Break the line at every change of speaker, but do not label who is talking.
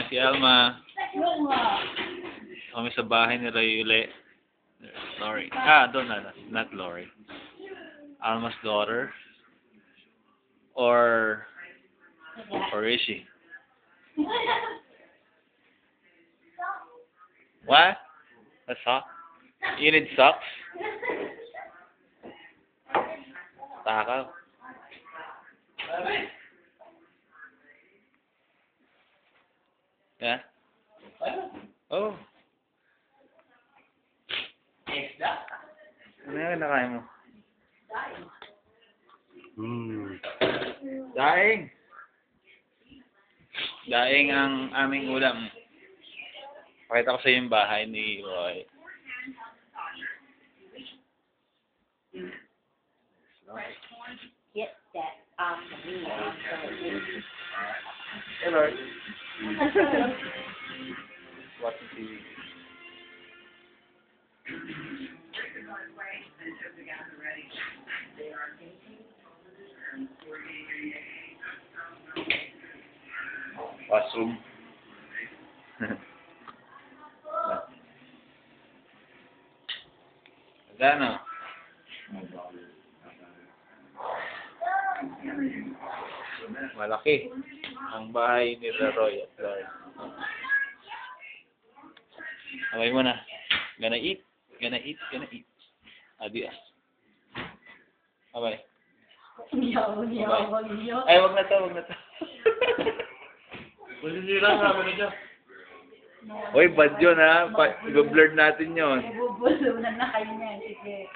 Si Alma. Kami sa bahay ni Ray uli. Lori. Doon na. Not Lori. Alma's daughter. Or is she? What? A sock? You need socks? Takaw. Yeah? Oh. Ano yung nakain mo? Daing. Daing ang aming ulam. Pakita ko sa iyo yung bahay ni Roy.
Get that me
Hey, Lord. Watching TV. Washroom. Gano? Malaki ang bahay ni Roy at Lord. Away mo na. Gonna eat. Adios. Abay. Ay, wag na to. Masisira nga, ano dyan? Uy, bad yun ha. I-blur natin yun.
Bubulunan na kayo niyan. Sige.